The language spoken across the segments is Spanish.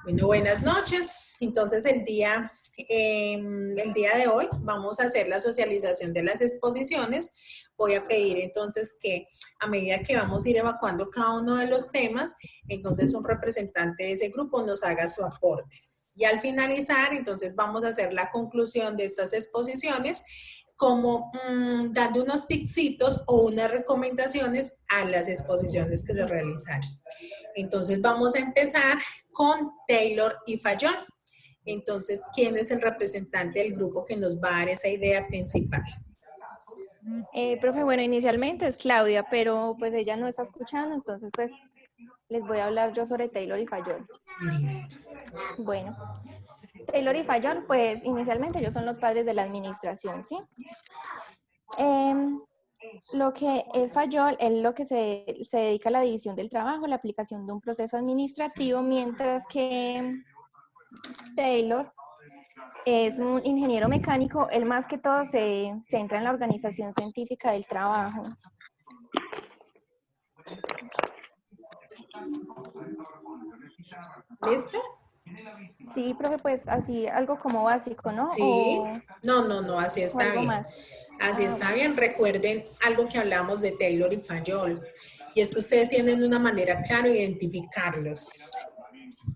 Bueno, buenas noches. Entonces, el día de hoy vamos a hacer la socialización de las exposiciones. Voy a pedir entonces que a medida que vamos a ir evacuando cada uno de los temas, entonces un representante de ese grupo nos haga su aporte. Y al finalizar, entonces vamos a hacer la conclusión de estas exposiciones como dando unos tipsitos o unas recomendaciones a las exposiciones que se realizaron. Entonces vamos a empezar con Taylor y Fayol. Entonces, ¿quién es el representante del grupo que nos va a dar esa idea principal? Profe, bueno, inicialmente es Claudia, pero pues ella no está escuchando, entonces pues les voy a hablar yo sobre Taylor y Fayol. Listo. Bueno, Taylor y Fayol, pues inicialmente ellos son los padres de la administración, ¿sí? Lo que es Fayol es lo que se dedica a la división del trabajo, la aplicación de un proceso administrativo, mientras que Taylor es un ingeniero mecánico, él más que todo se centra en la organización científica del trabajo. ¿Listo? Sí, profe, pues así, algo como básico, ¿no? Sí. No, así O está algo bien. más. Así está Bueno. bien. Recuerden algo que hablamos de Taylor y Fayol. Y es que ustedes tienen una manera clara de identificarlos.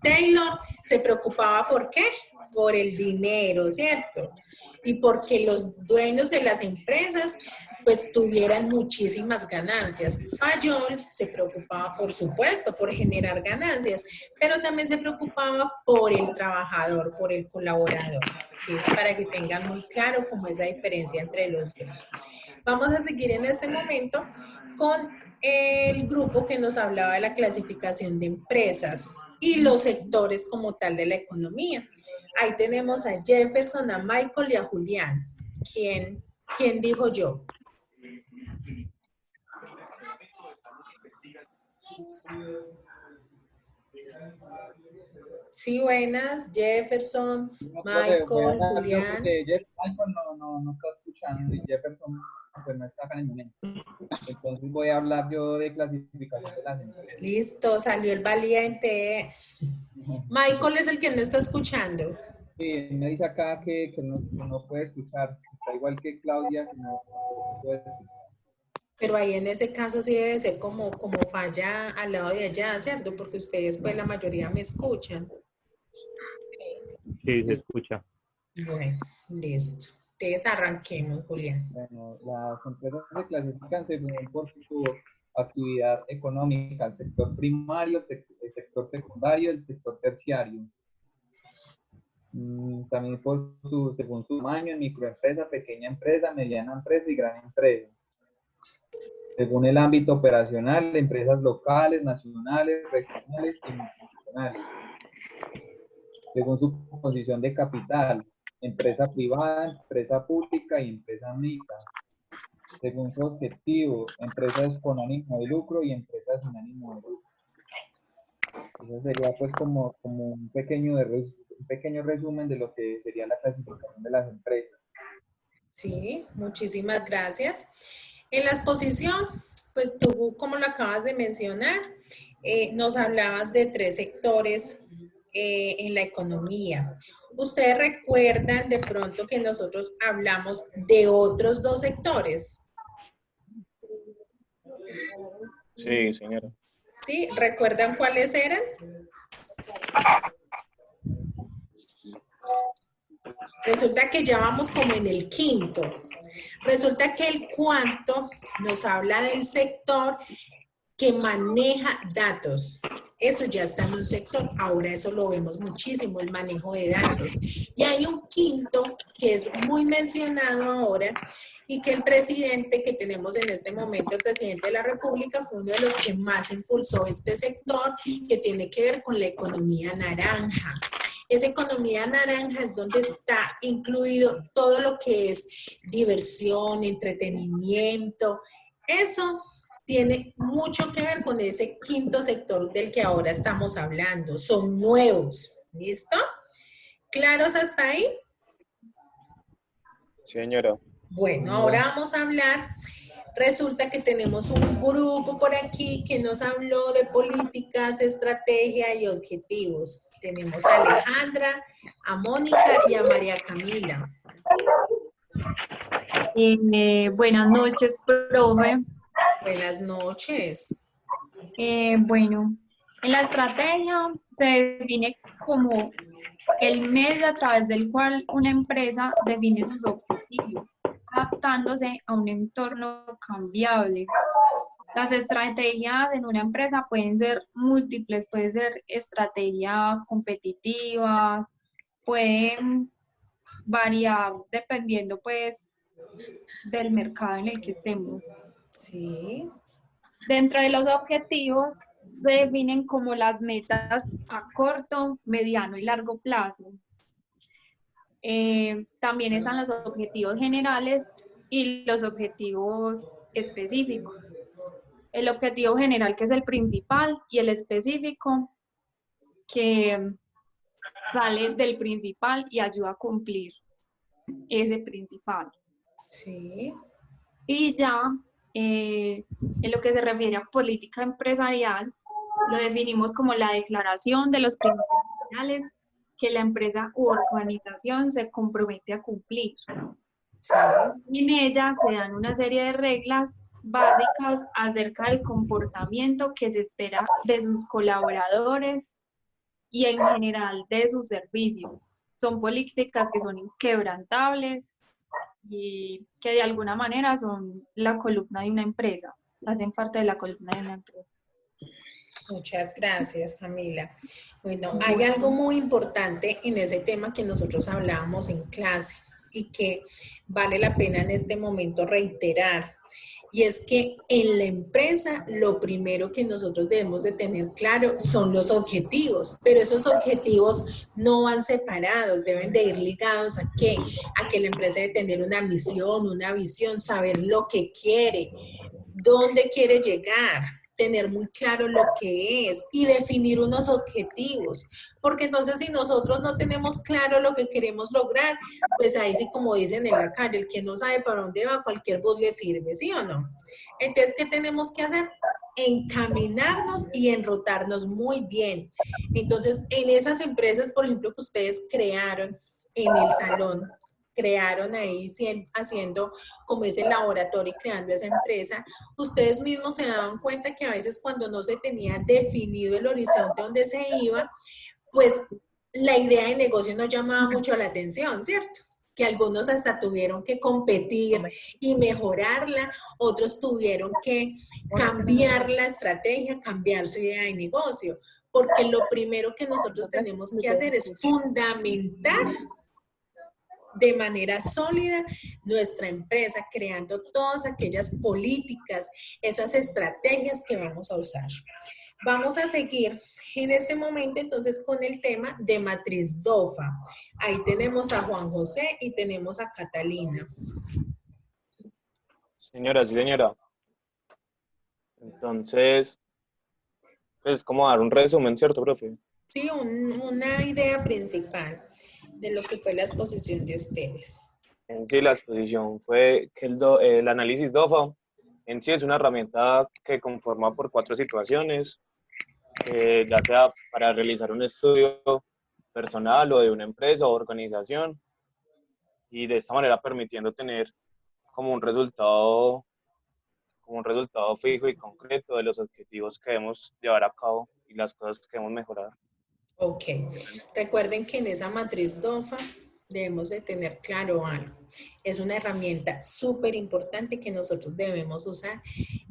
Taylor se preocupaba ¿por qué? Por el dinero, ¿cierto? Y porque los dueños de las empresas pues tuvieran muchísimas ganancias. Fayol se preocupaba, por supuesto, por generar ganancias, pero también se preocupaba por el trabajador, por el colaborador. Es para que tengan muy claro cómo es la diferencia entre los dos. Vamos a seguir en este momento con el grupo que nos hablaba de la clasificación de empresas y los sectores como tal de la economía. Ahí tenemos a Jefferson, a Michael y a Julián. ¿Quién dijo yo? Sí, buenas, Jefferson, No, profe, voy a Michael, hablar yo Julián. porque Michael no está escuchando y Jefferson pues no está acá en el momento. Entonces voy a hablar yo de clasificación de las empresas. Listo, salió el valiente. Michael es el que me está escuchando. Sí, me dice acá que no puede escuchar. Está igual que Claudia, que no puede escuchar. Pero ahí en ese caso sí debe ser como falla al lado de allá, ¿cierto? Porque ustedes pues la mayoría me escuchan. Sí, se escucha. Bueno, listo. Entonces arranquemos, Julián. Bueno, las empresas se clasifican según por su actividad económica, el sector primario, el sector secundario, el sector terciario. También según su tamaño, microempresa, pequeña empresa, mediana empresa y gran empresa. Según el ámbito operacional, empresas locales, nacionales, regionales y multinacionales. Según su composición de capital, empresa privada, empresa pública y empresa mixta. Según su objetivo, empresas con ánimo de lucro y empresas sin ánimo de lucro. Eso sería pues como un pequeño resumen de lo que sería la clasificación de las empresas. Sí, muchísimas gracias. En la exposición, pues tú, como lo acabas de mencionar, nos hablabas de 3 sectores en la economía. ¿Ustedes recuerdan de pronto que nosotros hablamos de otros 2 sectores? Sí, señora. ¿Sí? ¿Recuerdan cuáles eran? Resulta que ya vamos como en el quinto. Resulta que el cuarto nos habla del sector que maneja datos. Eso ya está en un sector. Ahora eso lo vemos muchísimo, el manejo de datos. Y hay un quinto que es muy mencionado ahora y que el presidente que tenemos en este momento, el presidente de la República, fue uno de los que más impulsó este sector que tiene que ver con la economía naranja. Esa economía naranja es donde está incluido todo lo que es diversión, entretenimiento. Eso tiene mucho que ver con ese quinto sector del que ahora estamos hablando. Son nuevos. ¿Listo? ¿Claros hasta ahí? Señora. Bueno, ahora vamos a hablar Resulta que tenemos un grupo por aquí que nos habló de políticas, estrategia y objetivos. Tenemos a Alejandra, a Mónica y a María Camila. Buenas noches, profe. Buenas noches. Bueno, en la estrategia se define como el medio a través del cual una empresa define sus objetivos, adaptándose a un entorno cambiable. Las estrategias en una empresa pueden ser múltiples, pueden ser estrategias competitivas, pueden variar dependiendo pues del mercado en el que estemos. Sí. Dentro de los objetivos se definen como las metas a corto, mediano y largo plazo. También están los objetivos generales y los objetivos específicos. El objetivo general, que es el principal, y el específico, que sale del principal y ayuda a cumplir ese principal. Sí. Y ya en lo que se refiere a política empresarial, lo definimos como la declaración de los principios generales que la empresa u organización se compromete a cumplir. Sí. En ella se dan una serie de reglas básicas acerca del comportamiento que se espera de sus colaboradores y en general de sus servicios. Son políticas que son inquebrantables y que de alguna manera son la columna de una empresa, hacen parte de la columna de una empresa. Muchas gracias, Camila. Bueno, hay algo muy importante en ese tema que nosotros hablábamos en clase y que vale la pena en este momento reiterar. Y es que en la empresa lo primero que nosotros debemos de tener claro son los objetivos, pero esos objetivos no van separados, deben de ir ligados ¿a qué? A que la empresa debe tener una misión, una visión, saber lo que quiere, dónde quiere llegar, tener muy claro lo que es y definir unos objetivos, porque entonces si nosotros no tenemos claro lo que queremos lograr, pues ahí sí, como dicen en la calle, el que no sabe para dónde va, cualquier bus le sirve, ¿sí o no? Entonces, ¿qué tenemos que hacer? Encaminarnos y enrotarnos muy bien. Entonces, en esas empresas, por ejemplo, que ustedes crearon en el salón, crearon ahí haciendo como ese laboratorio y creando esa empresa, ustedes mismos se daban cuenta que a veces cuando no se tenía definido el horizonte donde se iba, pues la idea de negocio no llamaba mucho la atención, ¿cierto? Que algunos hasta tuvieron que competir y mejorarla, otros tuvieron que cambiar la estrategia, cambiar su idea de negocio, porque lo primero que nosotros tenemos que hacer es fundamentar de manera sólida nuestra empresa, creando todas aquellas políticas, esas estrategias que vamos a usar. Vamos a seguir en este momento entonces con el tema de matriz DOFA. Ahí tenemos a Juan José y tenemos a Catalina. Señora, sí, señora. Entonces, es como dar un resumen, ¿cierto, profe? Sí, una idea principal de lo que fue la exposición de ustedes. En sí, la exposición fue que el análisis DOFA en sí es una herramienta que conforma por 4 situaciones, ya sea para realizar un estudio personal o de una empresa o organización, y de esta manera permitiendo tener como un resultado fijo y concreto de los objetivos que debemos llevar a cabo y las cosas que debemos mejorar. Ok, recuerden que en esa matriz DOFA debemos de tener claro algo. Es una herramienta súper importante que nosotros debemos usar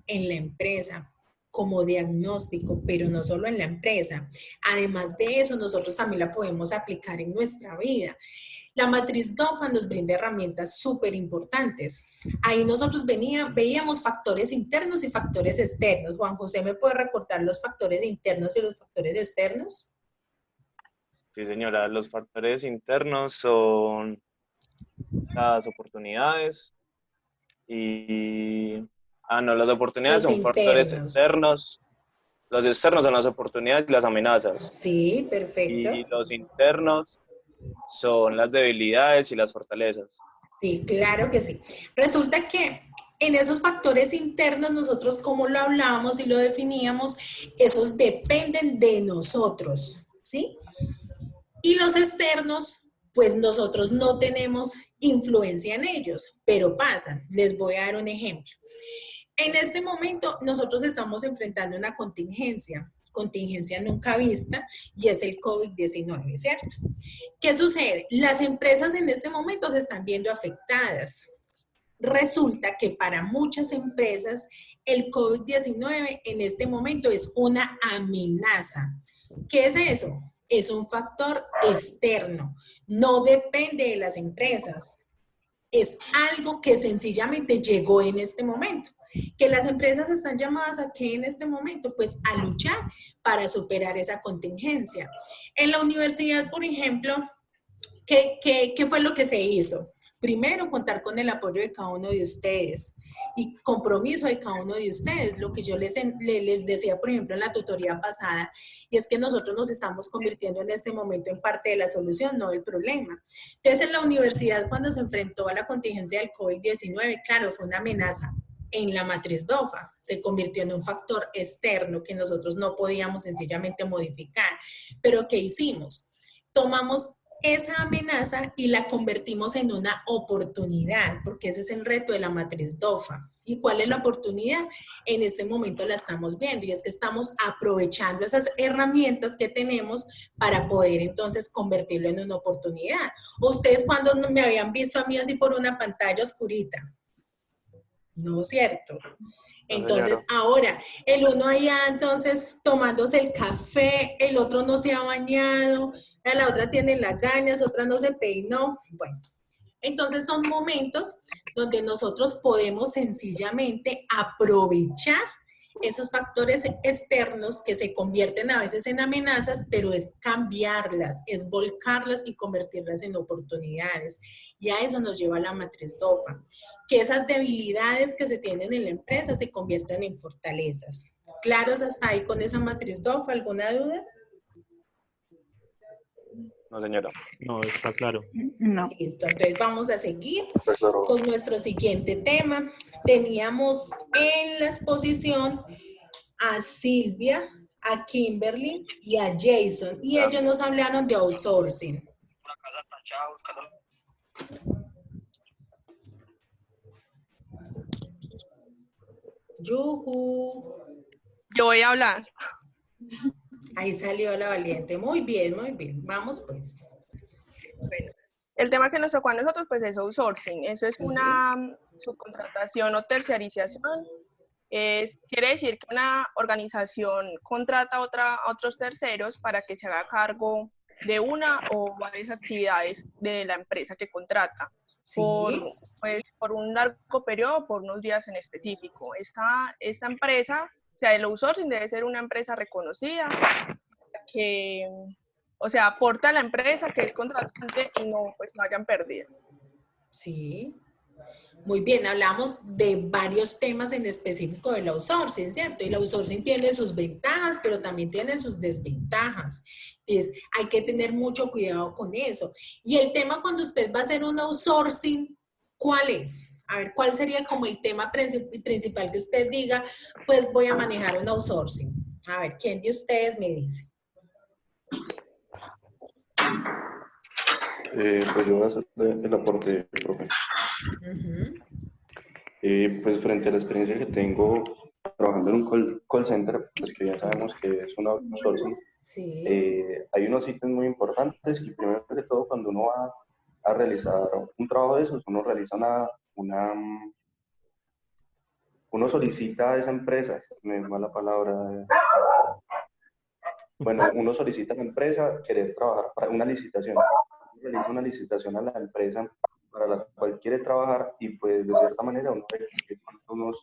en la empresa como diagnóstico, pero no solo en la empresa. Además de eso, nosotros también la podemos aplicar en nuestra vida. La matriz DOFA nos brinda herramientas súper importantes. Ahí nosotros veíamos factores internos y factores externos. Juan José, ¿me puede recordar los factores internos y los factores externos? Sí, señora, los factores internos son las oportunidades y... no, las oportunidades Los son factores internos. externos. Los externos son las oportunidades y las amenazas. Sí, perfecto. Y los internos son las debilidades y las fortalezas. Sí, claro que sí. Resulta que En esos factores internos, nosotros como lo hablábamos y lo definíamos, esos dependen de nosotros, ¿sí? Y los externos, pues nosotros no tenemos influencia en ellos, pero pasan. Les voy a dar un ejemplo. En este momento, nosotros estamos enfrentando una contingencia nunca vista, y es el COVID-19, ¿cierto? ¿Qué sucede? Las empresas en este momento se están viendo afectadas. Resulta que para muchas empresas el COVID-19 en este momento es una amenaza. ¿Qué es eso? Es un factor externo, no depende de las empresas. Es algo que sencillamente llegó en este momento. Que las empresas están llamadas a ¿qué en este momento? Pues a luchar para superar esa contingencia. En la universidad, por ejemplo, ¿qué fue lo que se hizo? Primero, contar con el apoyo de cada uno de ustedes y compromiso de cada uno de ustedes. Lo que yo les decía, por ejemplo, en la tutoría pasada, y es que nosotros nos estamos convirtiendo en este momento en parte de la solución, no del problema. Entonces, en la universidad, cuando se enfrentó a la contingencia del COVID-19, claro, fue una amenaza en la matriz DOFA. Se convirtió en un factor externo que nosotros no podíamos sencillamente modificar. Pero ¿qué hicimos? Tomamos esa amenaza y la convertimos en una oportunidad, porque ese es el reto de la matriz DOFA. ¿Y cuál es la oportunidad? En este momento la estamos viendo, y es que estamos aprovechando esas herramientas que tenemos para poder entonces convertirlo en una oportunidad. ¿Ustedes cuando me habían visto a mí así por una pantalla oscurita? No, ¿cierto? Entonces, ahora, el uno allá entonces tomándose el café, el otro no se ha bañado, la otra tiene lagañas, otra no se peinó. Bueno, entonces son momentos donde nosotros podemos sencillamente aprovechar esos factores externos que se convierten a veces en amenazas, pero es cambiarlas, es volcarlas y convertirlas en oportunidades. Y a eso nos lleva la matriz DOFA, que esas debilidades que se tienen en la empresa se conviertan en fortalezas. ¿Claros hasta ahí con esa matriz DOFA? ¿Alguna duda? No, señora. No, está claro. No. Listo, entonces vamos a seguir con nuestro siguiente tema. Teníamos en la exposición a Silvia, a Kimberly y a Jason, y ellos nos hablaron de outsourcing. Yuhu. Yo voy a hablar. Ahí salió la valiente. Muy bien, muy bien. Vamos pues. Bueno, el tema que nos tocó a nosotros pues es outsourcing. Eso es una subcontratación o terciarización. Quiere decir que una organización contrata a otros terceros para que se haga cargo de una o varias actividades de la empresa que contrata. Sí. Por un largo periodo, por unos días en específico. Esta empresa, o sea, el outsourcing debe ser una empresa reconocida que, o sea, aporta a la empresa que es contratante y no, pues, no hayan pérdidas. Sí. Muy bien, hablamos de varios temas en específico del outsourcing, ¿cierto? Y el outsourcing tiene sus ventajas, pero también tiene sus desventajas. Hay que tener mucho cuidado con eso. Y el tema cuando usted va a hacer un outsourcing, ¿cuál es? A ver, ¿cuál sería como el tema principal que usted diga, pues voy a manejar un outsourcing? A ver, ¿quién de ustedes me dice? Pues yo voy a hacer el aporte, profe. Pues frente a la experiencia que tengo trabajando en un call center, pues que ya sabemos que es un outsourcing, Sí. hay unos ítems muy importantes y primero que todo cuando uno va a realizar un trabajo de esos, uno realiza uno solicita a esa empresa, me va la palabra, bueno, uno solicita a la empresa querer trabajar para una licitación, realiza una licitación a la empresa para la cual quiere trabajar y pues de cierta manera uno debe cumplir con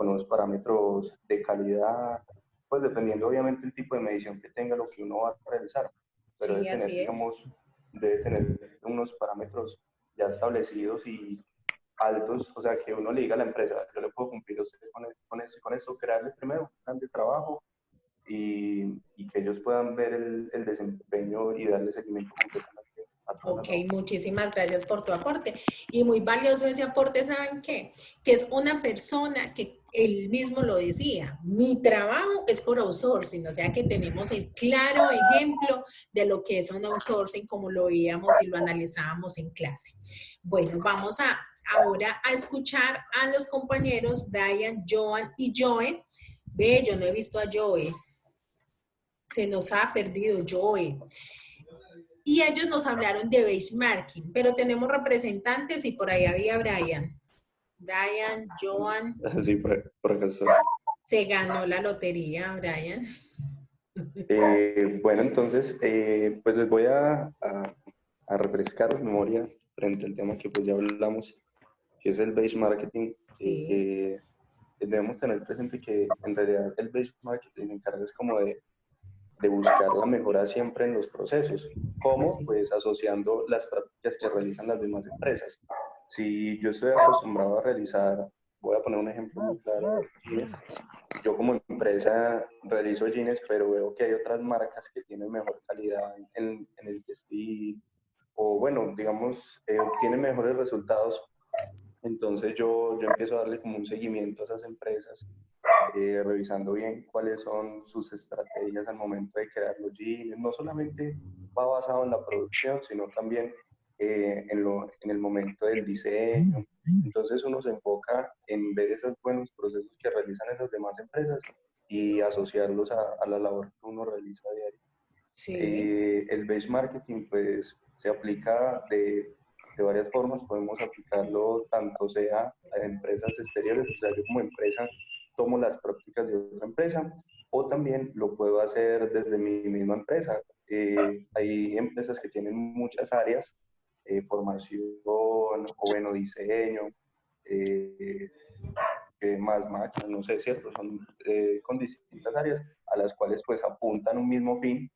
unos parámetros de calidad, pues dependiendo obviamente el tipo de medición que tenga lo que uno va a realizar, pero Sí, debe tener, así es. digamos, debe tener unos parámetros ya establecidos y altos, o sea, que uno le diga a la empresa, yo le puedo cumplir con esto, crearle primero un plan de trabajo y que ellos puedan ver el desempeño y darle seguimiento completamente a Ok, muchísimas gracias por tu aporte. Y muy valioso ese aporte, ¿saben qué? Que es una persona que él mismo lo decía, mi trabajo es por outsourcing, o sea que tenemos el claro ejemplo de lo que es un outsourcing como lo veíamos y lo analizábamos en clase. Bueno, vamos ahora a escuchar a los compañeros Brian, Joan y Joe. Ve, yo no he visto a Joe. Se nos ha perdido Joe. Y ellos nos hablaron de benchmarking, pero tenemos representantes y por ahí había Brian. Brian, Joan. Sí, por acá estoy. Se ganó la lotería, Brian. Bueno, entonces, pues les voy a refrescar la memoria frente al tema que pues ya hablamos, que es el benchmarking. Sí. Debemos tener presente que en realidad el benchmarking se encarga es como de buscar la mejora siempre en los procesos. ¿Cómo? Sí. Pues asociando las prácticas que realizan las demás empresas. Si yo estoy acostumbrado a realizar, voy a poner un ejemplo muy claro, jeans. Yo como empresa realizo jeans, pero veo que hay otras marcas que tienen mejor calidad en el vestir, o bueno, digamos, obtienen mejores resultados. Entonces yo empiezo a darle como un seguimiento a esas empresas, revisando bien cuáles son sus estrategias al momento de crear los jeans. No solamente va basado en la producción, sino también en el momento del diseño. Entonces uno se enfoca en ver esos buenos procesos que realizan esas demás empresas y asociarlos a la labor que uno realiza a diario. Sí. El benchmarking pues se aplica de varias formas. Podemos aplicarlo tanto sea a empresas exteriores, o sea, yo como empresa tomo las prácticas de otra empresa, o también lo puedo hacer desde mi misma empresa. Hay empresas que tienen muchas áreas, formación, o bueno, diseño, más máquinas, no sé, ¿cierto? Son con distintas áreas a las cuales pues apuntan un mismo fin.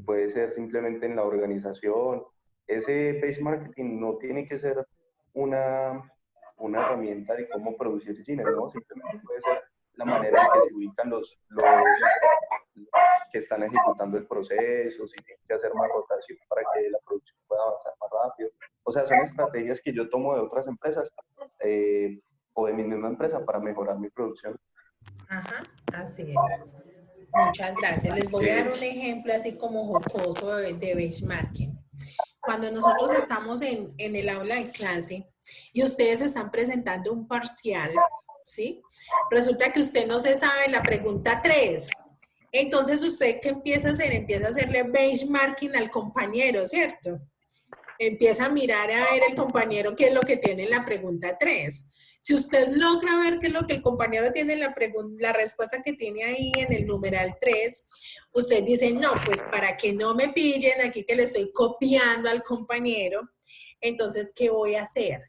Puede ser simplemente en la organización. Ese benchmarking no tiene que ser una herramienta de cómo producir jeans, ¿no? Simplemente puede ser la manera en que se ubican los que están ejecutando el proceso, si tienen que hacer más rotación para que la producción pueda avanzar más rápido. O sea, son estrategias que yo tomo de otras empresas o de mi misma empresa para mejorar mi producción. Ajá, así es. Muchas gracias. Les voy a dar un ejemplo así como jocoso de benchmarking. Cuando nosotros estamos en el aula de clase y ustedes están presentando un parcial, ¿sí? Resulta que usted no se sabe la pregunta 3. Entonces, ¿usted qué empieza a hacer? Empieza a hacerle benchmarking al compañero, ¿cierto? Empieza a mirar a ver el compañero qué es lo que tiene en la pregunta 3. Si usted logra ver qué es lo que el compañero tiene en la respuesta que tiene ahí en el numeral 3, usted dice, no, pues para que no me pillen aquí que le estoy copiando al compañero, entonces, ¿qué voy a hacer?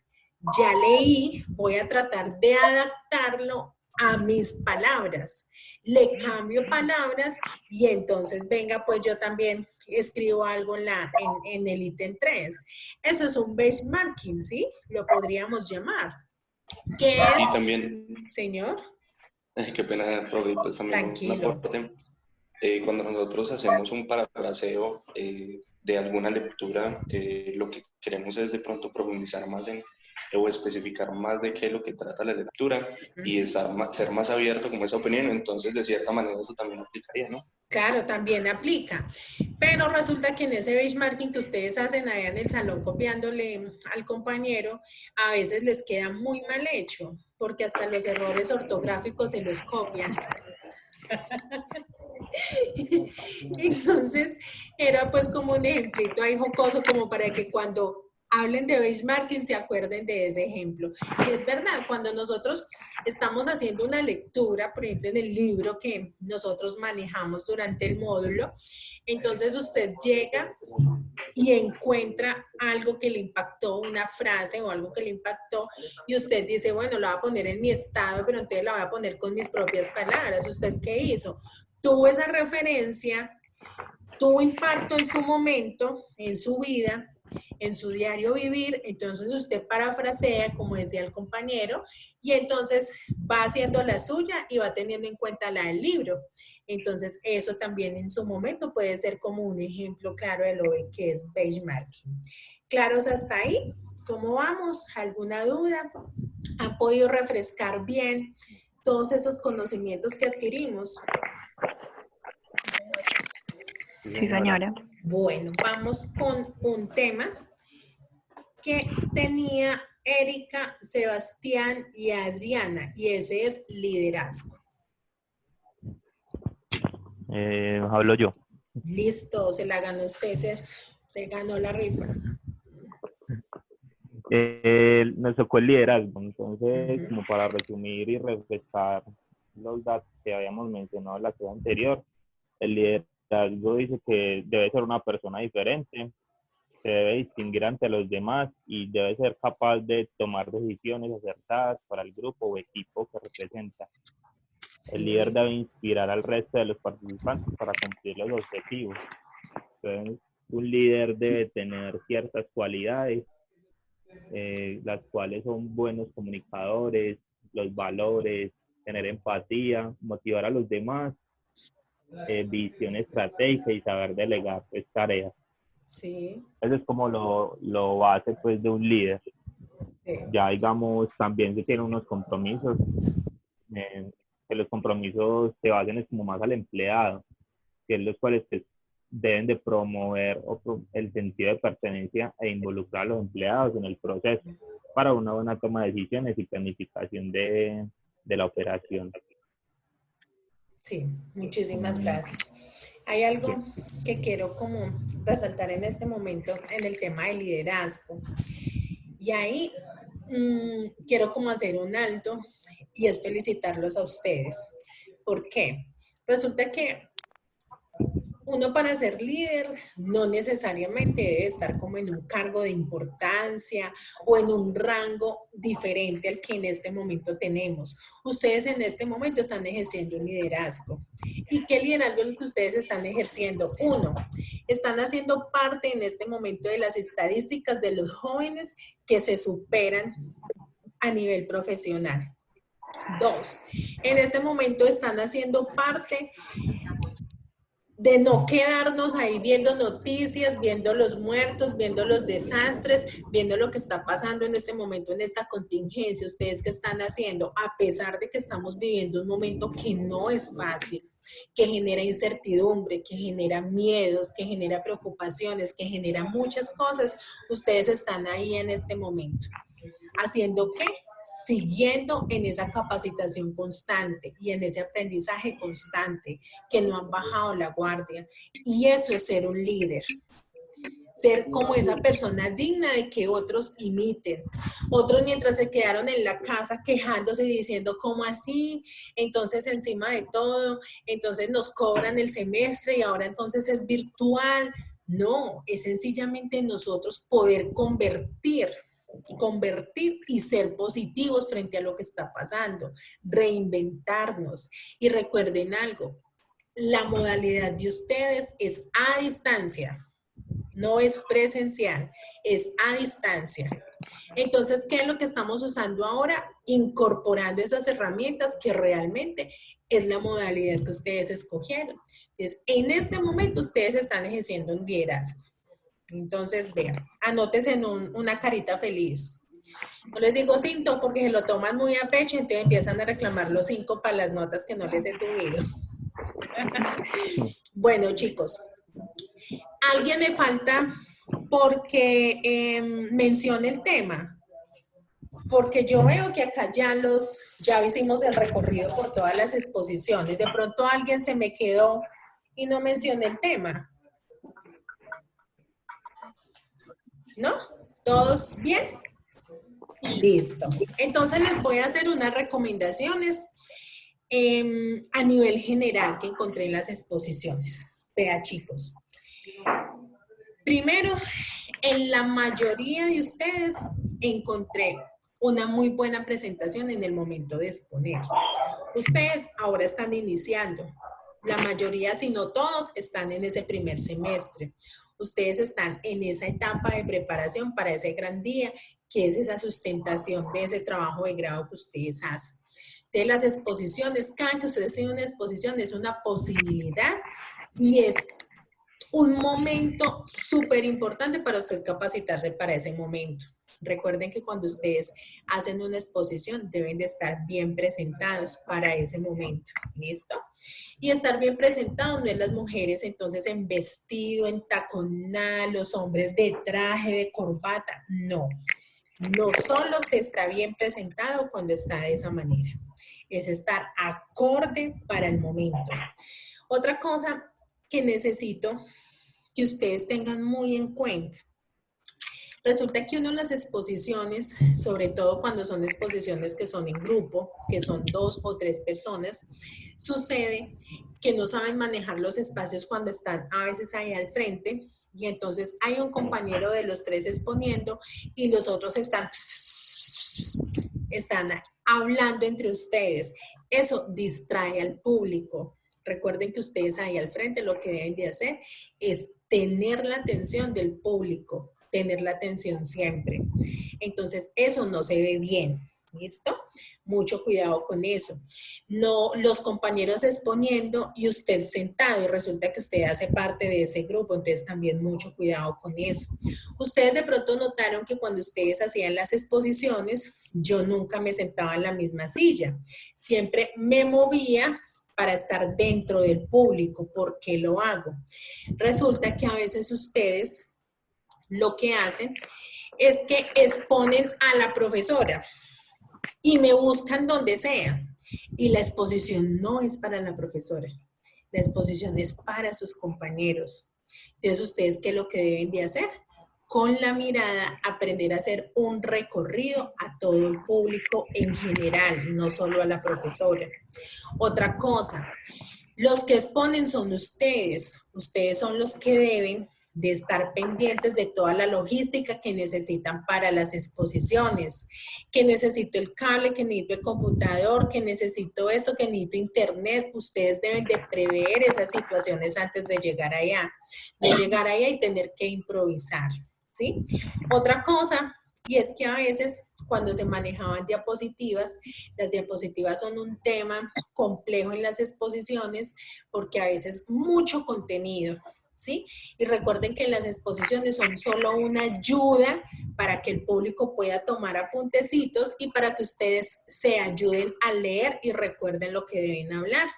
Ya leí, voy a tratar de adaptarlo a mis palabras. Le cambio palabras y entonces, venga, pues yo también escribo algo en el ítem 3. Eso es un benchmarking, ¿sí? Lo podríamos llamar. ¿Qué es? Y también, señor. Qué pena, Roby, pues también Tranquilo. un aporte. Cuando nosotros hacemos un parafraseo de alguna lectura, lo que queremos es de pronto profundizar más o especificar más de qué es lo que trata la lectura y ser más abierto como esa opinión. Entonces, de cierta manera, eso también aplicaría, ¿no? Claro, también aplica. Pero resulta que en ese benchmarking que ustedes hacen allá en el salón copiándole al compañero, a veces les queda muy mal hecho, porque hasta los errores ortográficos se los copian. Entonces, era pues como un ejemplito ahí jocoso, como para que cuando hablen de benchmarking se acuerden de ese ejemplo. Y es verdad, cuando nosotros estamos haciendo una lectura, por ejemplo, en el libro que nosotros manejamos durante el módulo, entonces usted llega y encuentra algo que le impactó, una frase o algo que le impactó, y usted dice, bueno, lo voy a poner en mi estado, pero entonces la voy a poner con mis propias palabras. ¿Usted qué hizo? Tuvo esa referencia, tuvo impacto en su momento, en su vida, en su diario vivir, entonces usted parafrasea, como decía el compañero, y entonces va haciendo la suya y va teniendo en cuenta la del libro. Entonces, eso también en su momento puede ser como un ejemplo claro de lo que es benchmarking. ¿Claros hasta ahí? ¿Cómo vamos? ¿Alguna duda? ¿Han podido refrescar bien todos esos conocimientos que adquirimos? Sí, señora. Bueno, vamos con un tema que tenía Erika, Sebastián y Adriana, y ese es liderazgo. Hablo yo. Listo, se la ganó usted, se ganó la rifa. Nos tocó el liderazgo, entonces, Ujú. como para resumir y refrescar los datos que habíamos mencionado en la clase anterior, el liderazgo dice que debe ser una persona diferente, se debe distinguir ante los demás y debe ser capaz de tomar decisiones acertadas para el grupo o equipo que representa. El líder debe inspirar al resto de los participantes para cumplir los objetivos. Entonces, un líder debe tener ciertas cualidades, las cuales son buenos comunicadores, los valores, tener empatía, motivar a los demás, visión estratégica y saber delegar pues, tareas. Sí, Eso es como lo base pues, de un líder. sí. Ya digamos, también se tienen unos compromisos, que los compromisos se basen como más al empleado, que es los cuales pues, deben de promover el sentido de pertenencia e involucrar a los empleados en el proceso para una buena toma de decisiones y planificación de la operación. Sí, muchísimas gracias. Hay algo que quiero como resaltar en este momento en el tema del liderazgo. Y ahí quiero como hacer un alto y es felicitarlos a ustedes. ¿Por qué? Resulta que uno para ser líder no necesariamente debe estar como en un cargo de importancia o en un rango diferente al que en este momento tenemos. Ustedes en este momento están ejerciendo un liderazgo. ¿Y qué liderazgo es el que ustedes están ejerciendo? Uno, están haciendo parte en este momento de las estadísticas de los jóvenes que se superan a nivel profesional. Dos, en este momento están haciendo parte de no quedarnos ahí viendo noticias, viendo los muertos, viendo los desastres, viendo lo que está pasando en este momento, en esta contingencia. Ustedes qué están haciendo, a pesar de que estamos viviendo un momento que no es fácil, que genera incertidumbre, que genera miedos, que genera preocupaciones, que genera muchas cosas, ustedes están ahí en este momento. ¿Haciendo qué? Siguiendo en esa capacitación constante y en ese aprendizaje constante, que no han bajado la guardia. Y eso es ser un líder. Ser como esa persona digna de que otros imiten. Otros mientras se quedaron en la casa quejándose y diciendo, ¿cómo así? Entonces encima de todo, entonces nos cobran el semestre y ahora entonces es virtual. No, es sencillamente nosotros poder convertir y ser positivos frente a lo que está pasando, reinventarnos. Y recuerden algo, la modalidad de ustedes es a distancia, no es presencial, es a distancia. Entonces, ¿qué es lo que estamos usando ahora? Incorporando esas herramientas que realmente es la modalidad que ustedes escogieron. Entonces, en este momento ustedes están ejerciendo un liderazgo. Entonces, vean, anótese en una carita feliz. No les digo 5 porque se lo toman muy a pecho y entonces empiezan a reclamar los 5 para las notas que no les he subido. Bueno, chicos, ¿alguien me falta porque mencione el tema? Porque yo veo que acá ya hicimos el recorrido por todas las exposiciones. De pronto alguien se me quedó y no mencioné el tema. ¿No? ¿Todos bien? Listo. Entonces les voy a hacer unas recomendaciones a nivel general que encontré en las exposiciones. Vea, chicos. Primero, en la mayoría de ustedes encontré una muy buena presentación en el momento de exponer. Ustedes ahora están iniciando. La mayoría, si no todos, están en ese primer semestre. Ustedes están en esa etapa de preparación para ese gran día, que es esa sustentación de ese trabajo de grado que ustedes hacen. De las exposiciones, cada que ustedes tienen una exposición es una posibilidad y es un momento súper importante para usted capacitarse para ese momento. Recuerden que cuando ustedes hacen una exposición deben de estar bien presentados para ese momento, ¿listo? Y estar bien presentados no es las mujeres entonces en vestido, en taconal, los hombres de traje, de corbata, no. No solo se está bien presentado cuando está de esa manera, es estar acorde para el momento. Otra cosa que necesito que ustedes tengan muy en cuenta. Resulta que uno en las exposiciones, sobre todo cuando son exposiciones que son en grupo, que son 2 o 3 personas, sucede que no saben manejar los espacios cuando están a veces ahí al frente y entonces hay un compañero de los 3 exponiendo y los otros están hablando entre ustedes. Eso distrae al público. Recuerden que ustedes ahí al frente lo que deben de hacer es tener la atención del público, tener la atención siempre. Entonces, eso no se ve bien, ¿listo? Mucho cuidado con eso. No, los compañeros exponiendo y usted sentado y resulta que usted hace parte de ese grupo, entonces también mucho cuidado con eso. Ustedes de pronto notaron que cuando ustedes hacían las exposiciones, yo nunca me sentaba en la misma silla. Siempre me movía para estar dentro del público. ¿Por qué lo hago? Resulta que a veces ustedes lo que hacen es que exponen a la profesora y me buscan donde sea. Y la exposición no es para la profesora. La exposición es para sus compañeros. Entonces, ¿ustedes qué es lo que deben de hacer? Con la mirada, aprender a hacer un recorrido a todo el público en general, no solo a la profesora. Otra cosa, los que exponen son ustedes. Ustedes son los que deben de estar pendientes de toda la logística que necesitan para las exposiciones, que necesito el cable, que necesito el computador, que necesito esto, que necesito internet. Ustedes deben de prever esas situaciones antes de llegar allá, no llegar allá y tener que improvisar, ¿sí? Otra cosa, y es que a veces cuando se manejaban diapositivas, las diapositivas son un tema complejo en las exposiciones porque a veces mucho contenido, ¿sí? Y recuerden que las exposiciones son solo una ayuda para que el público pueda tomar apuntecitos y para que ustedes se ayuden a leer y recuerden lo que deben hablar.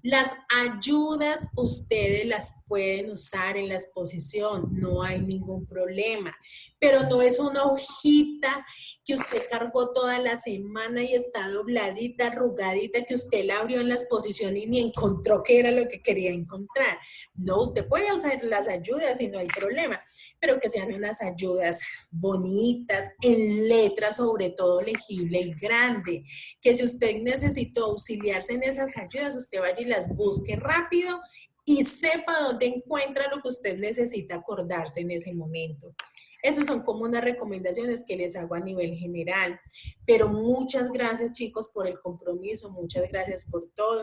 Las ayudas ustedes las pueden usar en la exposición, no hay ningún problema, pero no es una hojita que usted cargó toda la semana y está dobladita, arrugadita, que usted la abrió en la exposición y ni encontró qué era lo que quería encontrar. No, usted puede usar las ayudas y no hay problema, pero que sean unas ayudas bonitas, en letras sobre todo legible y grande, que si usted necesitó auxiliarse en esas ayudas, usted vaya y las busque rápido y sepa dónde encuentra lo que usted necesita acordarse en ese momento. Esas son como unas recomendaciones que les hago a nivel general, pero muchas gracias chicos por el compromiso, muchas gracias por todo.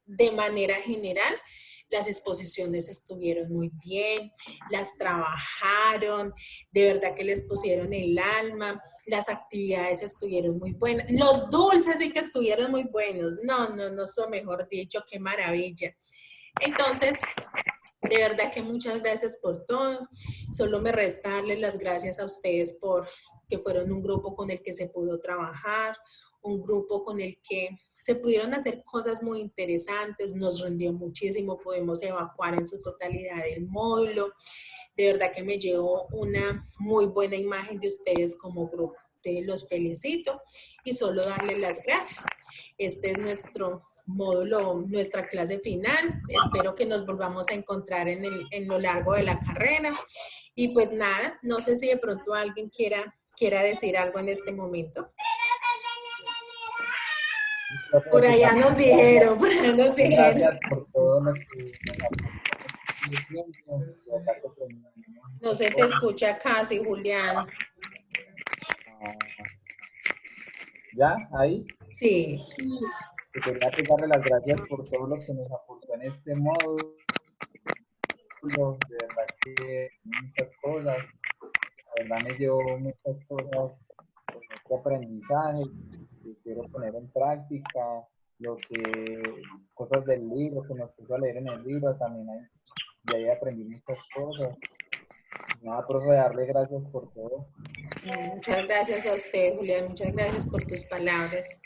De manera general, las exposiciones estuvieron muy bien, las trabajaron, de verdad que les pusieron el alma, las actividades estuvieron muy buenas, los dulces sí que estuvieron muy buenos, no, eso mejor dicho, qué maravilla. Entonces, de verdad que muchas gracias por todo, solo me resta darles las gracias a ustedes por que fueron un grupo con el que se pudo trabajar, un grupo con el que se pudieron hacer cosas muy interesantes, nos rindió muchísimo, podemos evacuar en su totalidad el módulo. De verdad que me llevo una muy buena imagen de ustedes como grupo. Entonces los felicito y solo darles las gracias. Este es nuestro módulo, nuestra clase final. Espero que nos volvamos a encontrar en lo largo de la carrera. Y pues nada, no sé si de pronto alguien quiera decir algo en este momento. Por allá nos dijeron, por allá nos dijeron. Gracias por todo lo que nos No se te escucha casi, Julián. ¿Ya? ¿Ahí? Sí. Que quería darle las gracias por todo lo que nos aportó en este módulo. De verdad que muchas cosas. La verdad me dio muchas cosas con este aprendizaje. Y quiero poner en práctica, cosas del libro que nos puso a leer en el libro, también de ahí aprendí muchas cosas. Nada, profe, darle gracias por todo. Muchas gracias a usted, Julián, muchas gracias por tus palabras.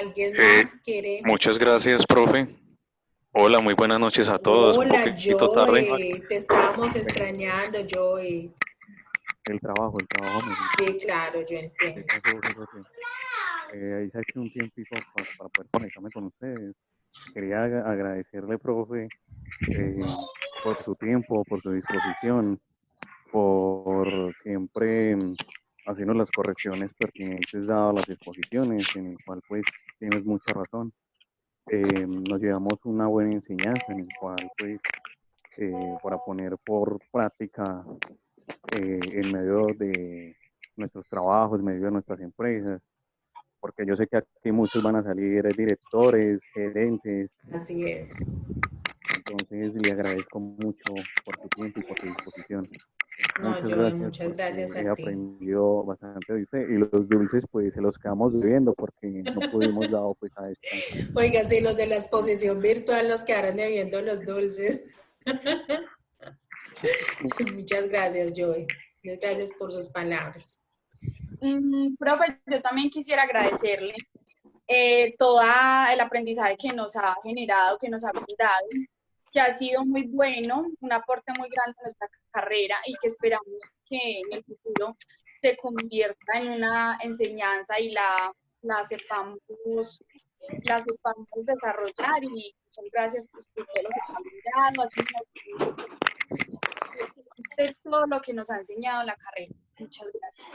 ¿Alguien más quiere? Muchas gracias, profe. Hola, muy buenas noches a todos. Un Hola, poquito tarde. Joey, te estábamos extrañando, Joey. El trabajo. Sí, claro, yo entiendo. Ahí saqué un tiempito para poder conectarme con ustedes. Quería agradecerle, profe, por su tiempo, por su disposición, por siempre haciendo las correcciones pertinentes dadas las exposiciones, en el cual pues tienes mucha razón. Nos llevamos una buena enseñanza en el cual pues para poner por práctica en medio de nuestros trabajos, en medio de nuestras empresas, porque yo sé que aquí muchos van a salir directores, gerentes. Así es. Entonces le agradezco mucho por tu tiempo y por tu disposición. No, muchas gracias He a ti. aprendido bastante de usted, y los dulces pues se los quedamos debiendo porque no pudimos dar pues a esto. Oiga, sí, los de la exposición virtual nos quedaron debiendo los dulces. Muchas gracias, Joey. Muchas gracias por sus palabras. Profe, yo también quisiera agradecerle todo el aprendizaje que nos ha generado, que nos ha brindado, que ha sido muy bueno, un aporte muy grande a nuestra carrera y que esperamos que en el futuro se convierta en una enseñanza y la sepamos desarrollar. Y muchas gracias por todo lo que nos ha brindado, todo lo que nos ha enseñado la carrera. Muchas gracias.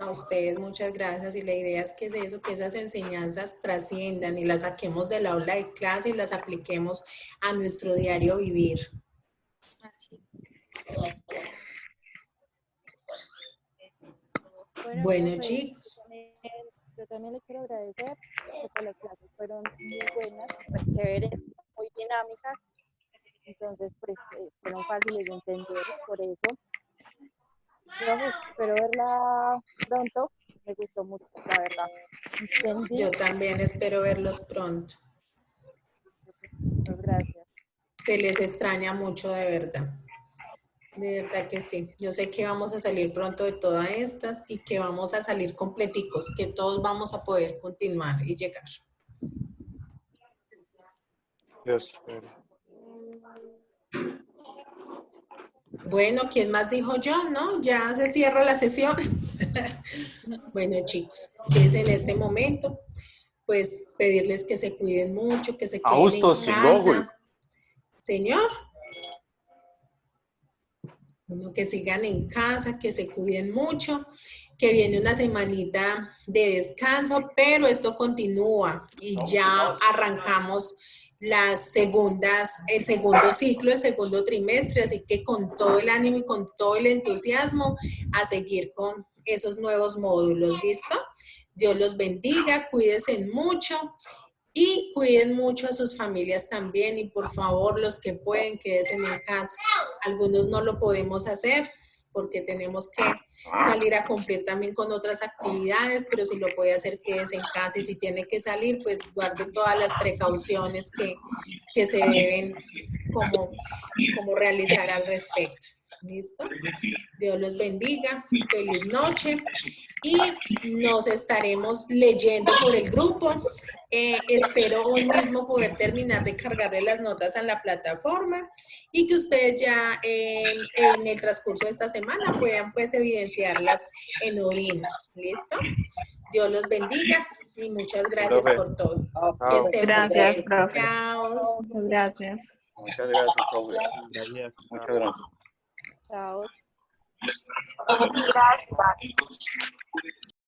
A ustedes, muchas gracias. Y la idea es que es eso, que esas enseñanzas trasciendan y las saquemos del aula de clase y las apliquemos a nuestro diario vivir. Así. Bueno, profe, chicos. yo también les quiero agradecer porque las clases fueron muy buenas, muy chéveres, muy dinámicas. Entonces, pues, fueron fáciles de entender, por eso. Profe, espero verla pronto. Me gustó mucho, la verdad. Entendí. Yo también espero verlos pronto. Muchas gracias. Se les extraña mucho, de verdad. De verdad que sí. Yo sé que vamos a salir pronto de todas estas y que vamos a salir completicos, que todos vamos a poder continuar y llegar. Dios. Bueno, ¿quién más dijo yo? ¿No? Ya se cierra la sesión. Bueno, chicos, que es en este momento, pues pedirles que se cuiden mucho, que se queden en casa. Señor. Bueno, que sigan en casa, que se cuiden mucho, que viene una semanita de descanso, pero esto continúa y ya arrancamos el segundo ciclo, el segundo trimestre, así que con todo el ánimo y con todo el entusiasmo a seguir con esos nuevos módulos, ¿listo? Dios los bendiga, cuídense mucho y cuiden mucho a sus familias también, y por favor, los que pueden, quédense en casa. Algunos no lo podemos hacer porque tenemos que salir a cumplir también con otras actividades, pero si lo puede hacer, quédese en casa, y si tiene que salir, pues guarde todas las precauciones que se deben como realizar al respecto. ¿Listo? Dios los bendiga, feliz noche y nos estaremos leyendo por el grupo. Espero hoy mismo poder terminar de cargarle las notas a la plataforma y que ustedes ya en el transcurso de esta semana puedan pues evidenciarlas en Odin. ¿Listo? Dios los bendiga y muchas gracias por todo. Que estén muy bien. Profe. Chao. Muchas gracias. Muchas gracias, profe. Gracias. Muchas gracias. Chao. Gracias.